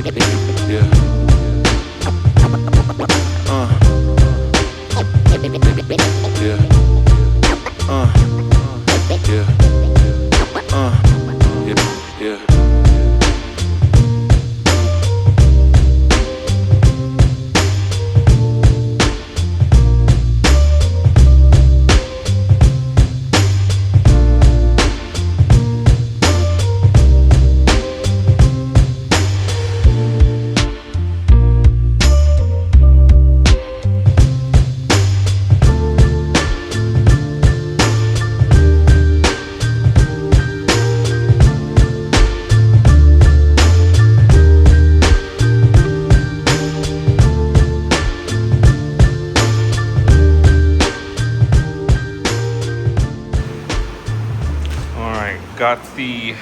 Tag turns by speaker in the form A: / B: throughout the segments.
A: Yeah. Yeah. Yeah. Yeah. Got the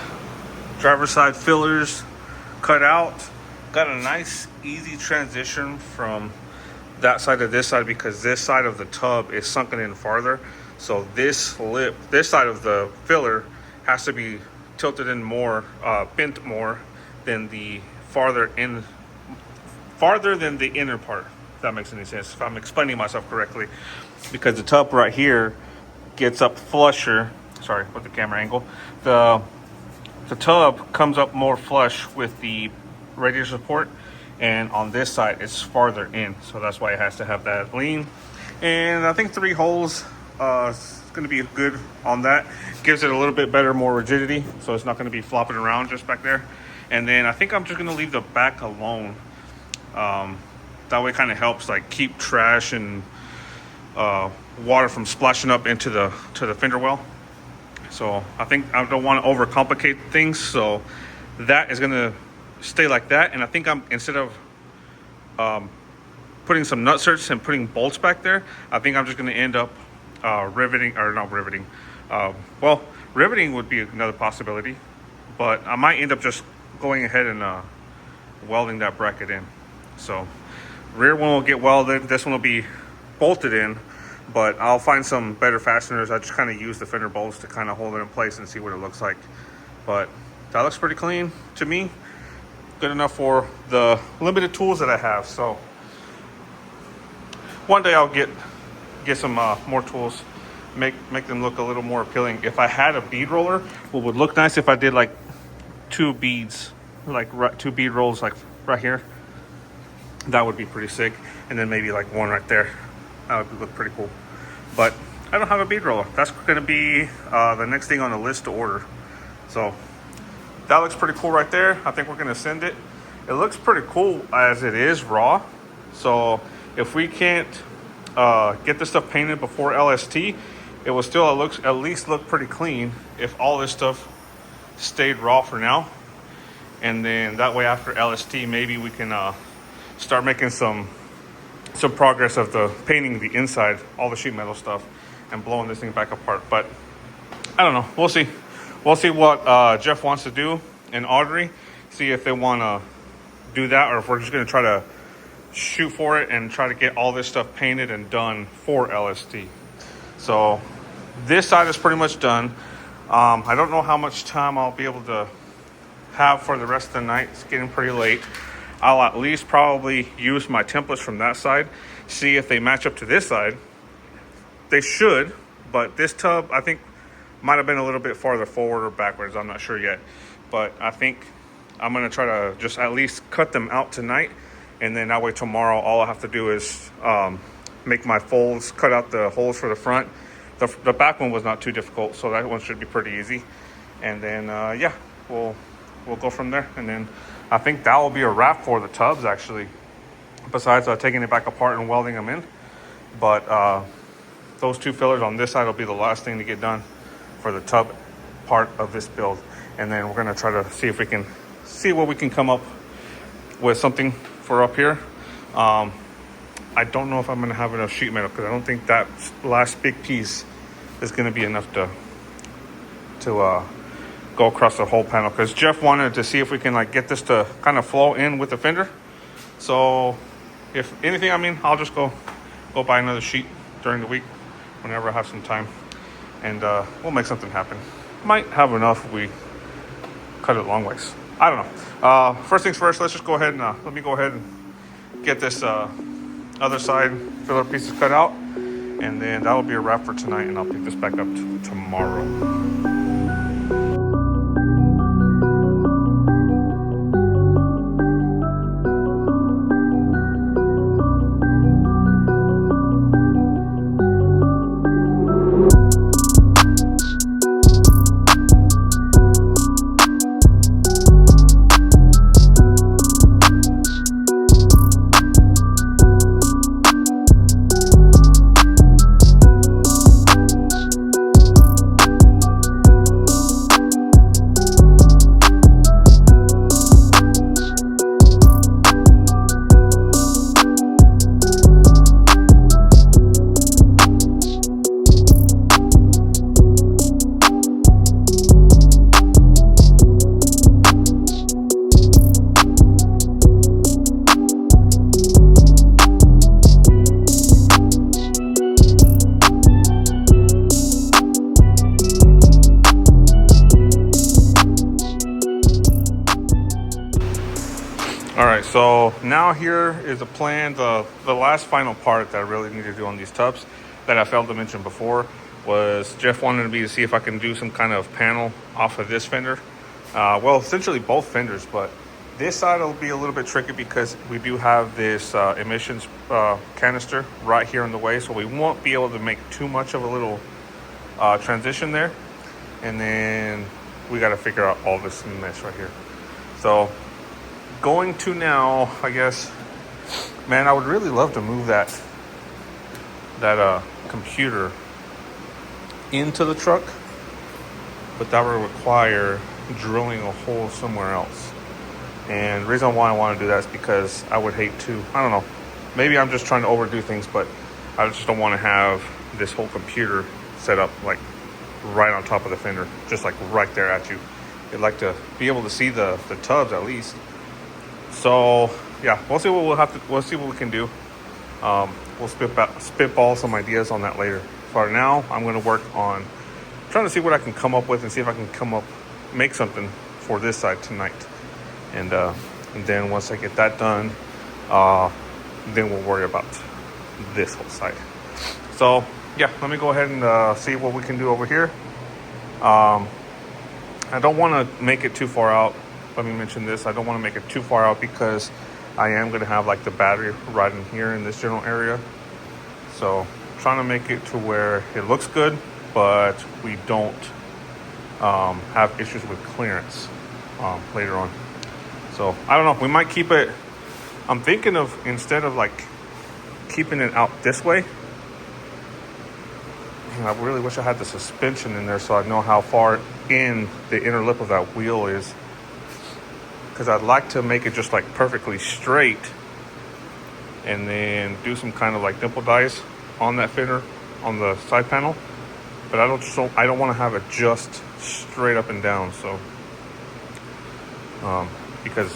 A: driver's side fillers cut out. Got a nice easy transition from that side to this side because this side of the tub is sunken in farther. So this lip, this side of the filler has to be tilted in more, bent more than the farther than the inner part. If that makes any sense, if I'm explaining myself correctly, because the tub right here gets up flusher. Sorry, with the camera angle. The tub comes up more flush with the radiator support, and on this side it's farther in, so that's why it has to have that lean. And I think 3 holes is going to be good on that. Gives it a little bit better, more rigidity, so it's not going to be flopping around just back there. And then I think I'm just going to leave the back alone. That way, kind of helps like keep trash and water from splashing up into the fender well. So I think I don't want to overcomplicate things, so that is going to stay like that. And I think instead of putting some nutserts and putting bolts back there, I think I'm just going to end up riveting, or not riveting. Well, riveting would be another possibility, but I might end up just going ahead and welding that bracket in. So rear one will get welded, this one will be bolted in. But I'll find some better fasteners. I just kind of use the fender bolts to kind of hold it in place and see what it looks like. But that looks pretty clean to me. Good enough for the limited tools that I have. So one day I'll get some more tools, make them look a little more appealing. If I had a bead roller, what would look nice if I did like 2 beads, like 2 bead rolls like right here. That would be pretty sick. And then maybe like 1 right there. That would look pretty cool. But I don't have a bead roller. That's going to be the next thing on the list to order. So that looks pretty cool right there. I think we're going to send it. It looks pretty cool as it is raw. So if we can't get this stuff painted before LST, it will still at least look pretty clean if all this stuff stayed raw for now. And then that way after LST, maybe we can start making some progress of the painting the inside, all the sheet metal stuff, and blowing this thing back apart. But I don't know, we'll see what Jeff wants to do and Audrey, see if they want to do that, or if we're just going to try to shoot for it and try to get all this stuff painted and done for LST. So this side is pretty much done. I don't know how much time I'll be able to have for the rest of the night. It's getting pretty late. I'll at least probably use my templates from that side, see if they match up to this side. They should, but this tub I think might have been a little bit farther forward or backwards. I'm not sure yet, but I think I'm going to try to just at least cut them out tonight, and then that way tomorrow all I have to do is make my folds, cut out the holes for the front. The back one was not too difficult, so that one should be pretty easy. And then yeah, we'll go from there. And then I think that will be a wrap for the tubs, actually, besides taking it back apart and welding them in. But those 2 fillers on this side will be the last thing to get done for the tub part of this build. And then we're going to try to see if we can see what we can come up with something for up here. I don't know if I'm going to have enough sheet metal, because I don't think that last big piece is going to be enough to go across the whole panel, because Jeff wanted to see if we can like get this to kind of flow in with the fender. So if anything, I mean, I'll just go buy another sheet during the week whenever I have some time, and we'll make something happen. Might have enough if we cut it long ways. I don't know. First things first, let's just go ahead and let me go ahead and get this other side filler pieces cut out, and then that will be a wrap for tonight, and I'll pick this back up tomorrow. All right, so now here is a plan. The last final part that I really need to do on these tubs that I failed to mention before was Jeff wanted me to see if I can do some kind of panel off of this fender. Well, essentially both fenders, but this side will be a little bit tricky because we do have this emissions canister right here in the way, so we won't be able to make too much of a little transition there. And then we got to figure out all this mess right here. So going to now, I guess, man, I would really love to move that computer into the truck, but that would require drilling a hole somewhere else. And the reason why I want to do that is because I would hate to, I don't know, maybe I'm just trying to overdo things, but I just don't want to have this whole computer set up like right on top of the fender, just like right there at you. I'd like to be able to see the tubs at least. So yeah, we'll see what we'll see what we can do. We'll spitball some ideas on that later. For now, I'm going to work on trying to see what I can come up with and see if I can make something for this side tonight. And then once I get that done, then we'll worry about this whole side. So yeah, let me go ahead and see what we can do over here. I don't want to make it too far out. Let me mention this. I don't want to make it too far out because I am going to have like the battery right in here in this general area. So trying to make it to where it looks good, but we don't have issues with clearance later on. So I don't know. We might keep it. I'm thinking of, instead of like keeping it out this way, I really wish I had the suspension in there so I know how far in the inner lip of that wheel is. Because I'd like to make it just like perfectly straight and then do some kind of like dimple dies on that fender on the side panel. But I don't want to have it just straight up and down. So because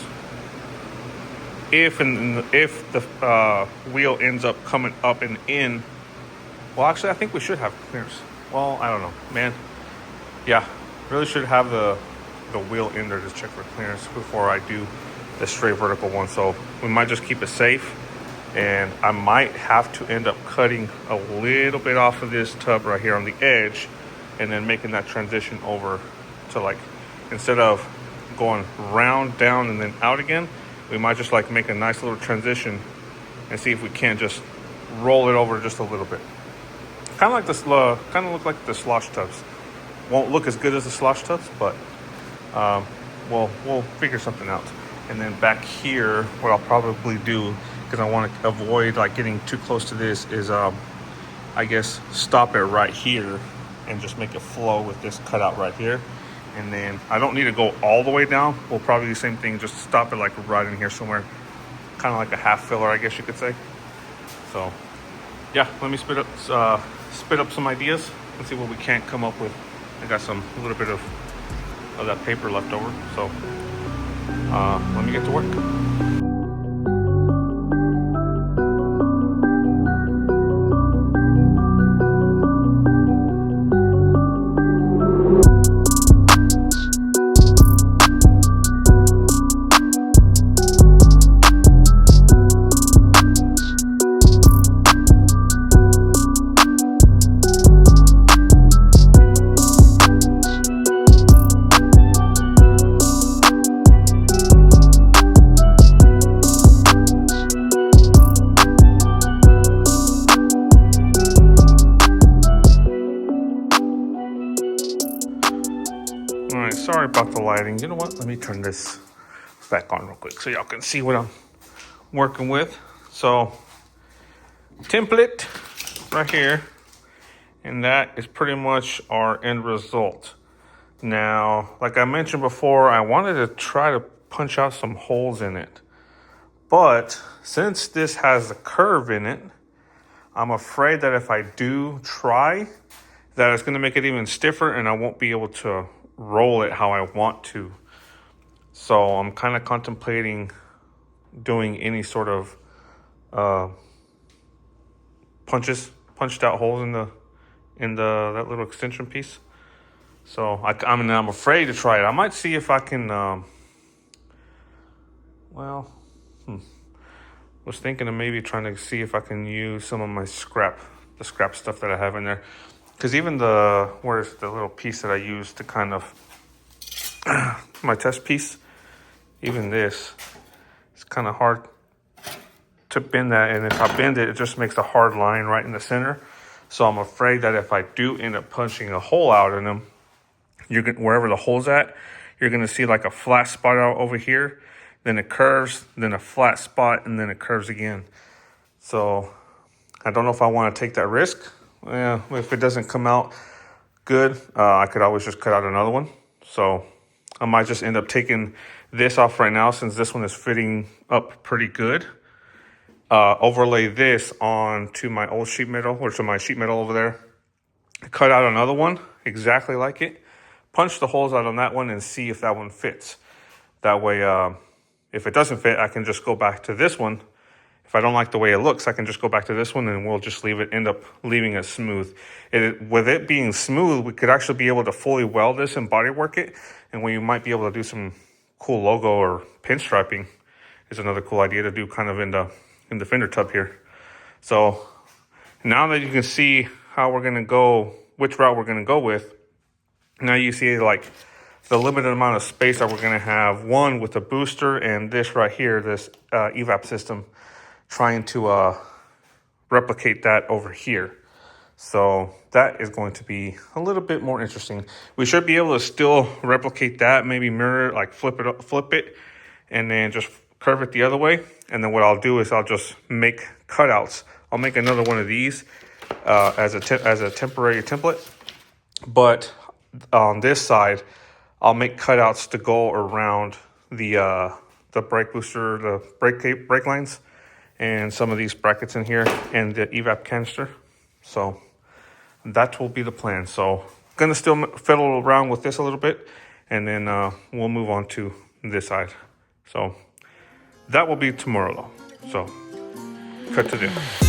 A: if the wheel ends up coming up and in, well, actually I think we should have clearance. Well, I don't know, man. Yeah, really should have the wheel in there to check for clearance before I do the straight vertical one. So we might just keep it safe, and I might have to end up cutting a little bit off of this tub right here on the edge and then making that transition over to, like, instead of going round, down, and then out again, we might just like make a nice little transition and see if we can't just roll it over just a little bit. Kind of like this, kind of look like the slosh tubs. Won't look as good as the slosh tubs, but we'll figure something out. And then back here, what I'll probably do, because I want to avoid like getting too close to this, is I guess stop it right here and just make it flow with this cutout right here. And then I don't need to go all the way down. We'll probably do the same thing, just stop it like right in here somewhere, kind of like a half filler, I guess you could say. So yeah, let me spit up some ideas and see what we can come up with. I got a little bit of that paper left over, so let me get to work. sorry about the lighting. You know what? Let me turn this back on real quick so y'all can see what I'm working with. So, template right here, and that is pretty much our end result. Now, like I mentioned before, I wanted to try to punch out some holes in it. But since this has a curve in it, I'm afraid that if I do try, that it's going to make it even stiffer and I won't be able to roll it how I want to. So I'm kind of contemplating doing any sort of punched out holes in that little extension piece. So I'm afraid to try it. I might see if I can. Was thinking of maybe trying to see if I can use some of my the scrap stuff that I have in there. Because even where's the little piece that I used to kind of my test piece, even this, it's kind of hard to bend that, and if I bend it, it just makes a hard line right in the center. So I'm afraid that if I do end up punching a hole out in them, wherever the hole's at, you're gonna see like a flat spot out over here, then it curves, then a flat spot, and then it curves again. So I don't know if I want to take that risk. Yeah, if it doesn't come out good, I could always just cut out another one. So I might just end up taking this off right now since this one is fitting up pretty good. Overlay this onto my old sheet metal, or to my sheet metal over there. Cut out another one exactly like it. Punch the holes out on that one and see if that one fits. That way, if it doesn't fit, I can just go back to this one. If I don't like the way it looks, I can just go back to this one and we'll just end up leaving it smooth. With it being smooth, we could actually be able to fully weld this and bodywork it. And we might be able to do some cool logo or pinstriping is another cool idea to do kind of in the fender tub here. So now that you can see how we're gonna go, which route we're gonna go with, now you see like the limited amount of space that we're gonna have, one with the booster and this right here, this evap system, trying to replicate that over here. So that is going to be a little bit more interesting. We should be able to still replicate that, maybe mirror it, like flip it, and then just curve it the other way. And then what I'll do is I'll just make cutouts. I'll make another one of these as a temporary template. But on this side, I'll make cutouts to go around the brake booster, the brake lines, and some of these brackets in here, and the evap canister. So that will be the plan. So gonna still fiddle around with this a little bit, and then we'll move on to this side. So that will be tomorrow though. So cut to this.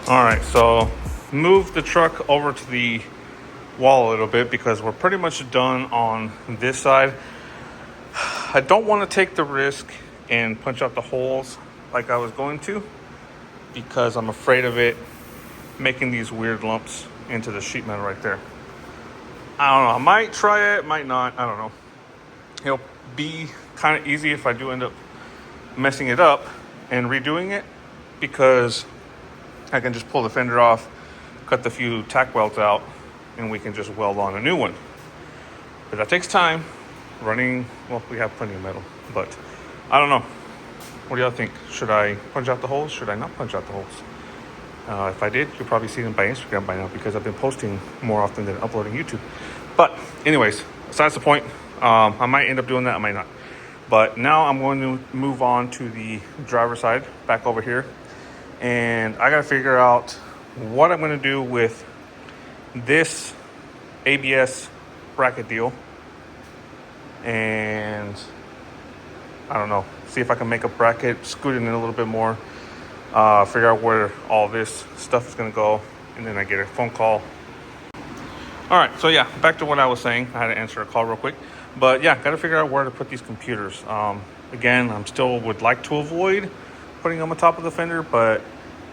A: All right, so move the truck over to the wall a little bit because we're pretty much done on this side. I don't want to take the risk and punch out the holes like I was going to because I'm afraid of it making these weird lumps into the sheet metal right there. I don't know. I might try it, might not. I don't know. It'll be kind of easy if I do end up messing it up and redoing it because I can just pull the fender off, cut the few tack welds out, and we can just weld on a new one. But that takes time. Running, well, we have plenty of metal, but I don't know. What do y'all think? Should I punch out the holes? Should I not punch out the holes? If I did, you'll probably see them by Instagram by now, because I've been posting more often than uploading YouTube. But anyways, besides the point, I might end up doing that, I might not. But now I'm going to move on to the driver's side, back over here. And I got to figure out what I'm going to do with this ABS bracket deal. And I don't know, see if I can make a bracket, scoot it in a little bit more, figure out where all this stuff is going to go, and then I get a phone call. All right, so yeah, back to what I was saying. I had to answer a call real quick. But yeah, got to figure out where to put these computers. Again, I'm still would like to avoid putting them on top of the fender, but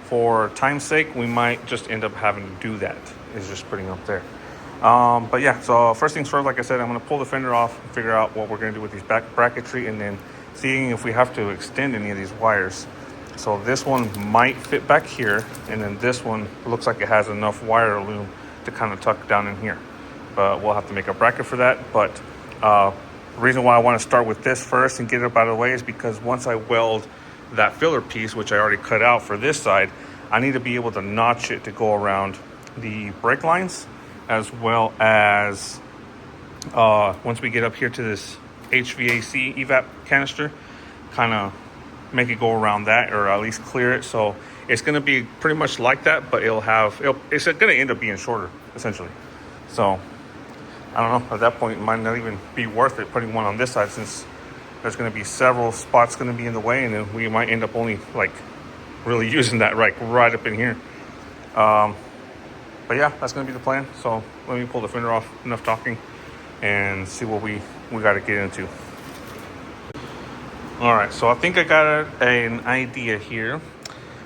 A: for time's sake, we might just end up having to do that, is just putting them up there. But yeah, so first things first, like I said, I'm going to pull the fender off and figure out what we're going to do with these back bracketry, and then seeing if we have to extend any of these wires. So this one might fit back here, and then this one looks like it has enough wire loom to kind of tuck down in here. But we'll have to make a bracket for that. But the reason why I want to start with this first and get it up out of the way is because once I weld that filler piece, which I already cut out for this side, I need to be able to notch it to go around the brake lines, as well as once we get up here to this HVAC evap canister, kind of make it go around that, or at least clear it. So it's going to be pretty much like that, but it's going to end up being shorter, essentially. So I don't know, at that point it might not even be worth it putting one on this side, since there's going to be several spots going to be in the way, and then we might end up only like really using that right up in here. But yeah, that's going to be the plan. So let me pull the fender off, enough talking, and see what we got to get into. All right, so I think I got an idea here.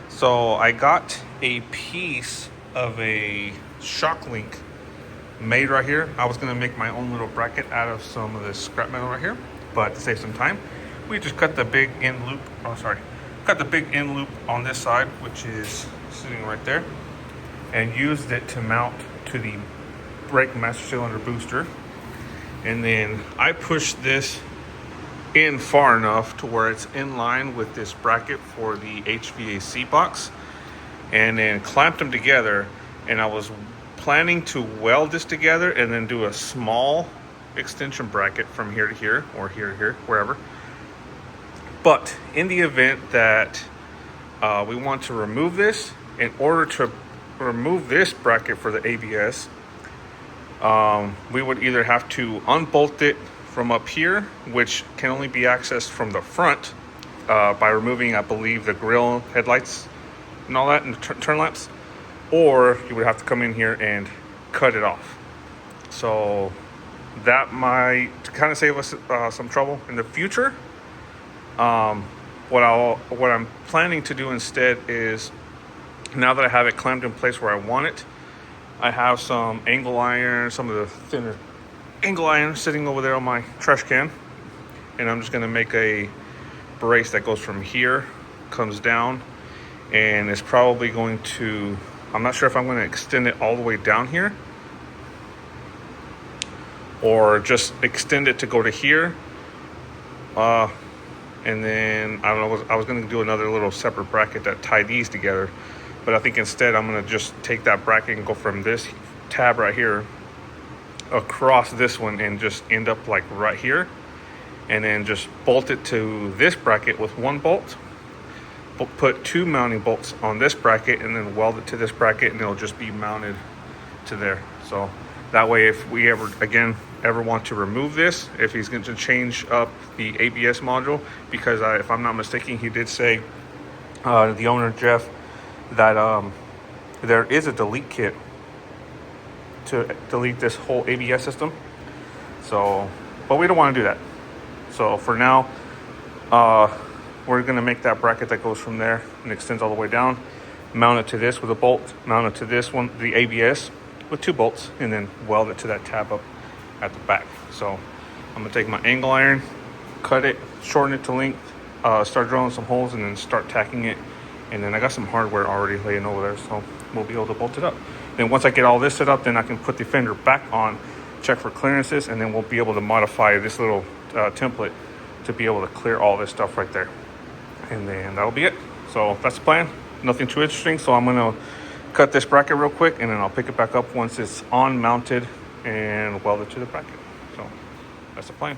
A: So I got a piece of a shock link made right here. I was going to make my own little bracket out of some of this scrap metal right here, but to save some time, we just cut the big end loop. Cut the big end loop on this side, which is sitting right there, and used it to mount to the brake master cylinder booster. And then I pushed this in far enough to where it's in line with this bracket for the HVAC box, and then clamped them together. And I was planning to weld this together and then do a small extension bracket from here to here, or here to here, wherever. But in the event that we want to remove this, in order to remove this bracket for the ABS, we would either have to unbolt it from up here, which can only be accessed from the front by removing, I believe, the grille headlights and all that, and the turn lamps, or you would have to come in here and cut it off. So that might kind of save us some trouble in the future. What I'm planning to do instead is, now that I have it clamped in place where I want it, I have some angle iron, some of the thinner angle iron sitting over there on my trash can, and I'm just going to make a brace that goes from here, comes down, and it's probably going to, I'm not sure if I'm going to extend it all the way down here or just extend it to go to here, and then I don't know, I was going to do another little separate bracket that tie these together, but I think instead I'm going to just take that bracket and go from this tab right here across this one and just end up like right here, and then just bolt it to this bracket with one bolt, put two mounting bolts on this bracket, and then weld it to this bracket, and it'll just be mounted to there. So that way, if we ever want to remove this, if he's going to change up the ABS module, because if I'm not mistaken, he did say, the owner Jeff, that there is a delete kit to delete this whole ABS system. So, but we don't want to do that. So for now, we're going to make that bracket that goes from there and extends all the way down, mount it to this with a bolt, mount it to this one, the ABS, with two bolts, and then weld it to that tab up at the back. So I'm going to take my angle iron, cut it, shorten it to length, start drilling some holes, and then start tacking it And then I got some hardware already laying over there, so we'll be able to bolt it up. Then once I get all this set up, then I can put the fender back on, check for clearances, and then we'll be able to modify this little template to be able to clear all this stuff right there. And then that'll be it. So that's the plan. Nothing too interesting. So I'm gonna cut this bracket real quick, and then I'll pick it back up once it's on mounted and welded to the bracket. So that's the plan.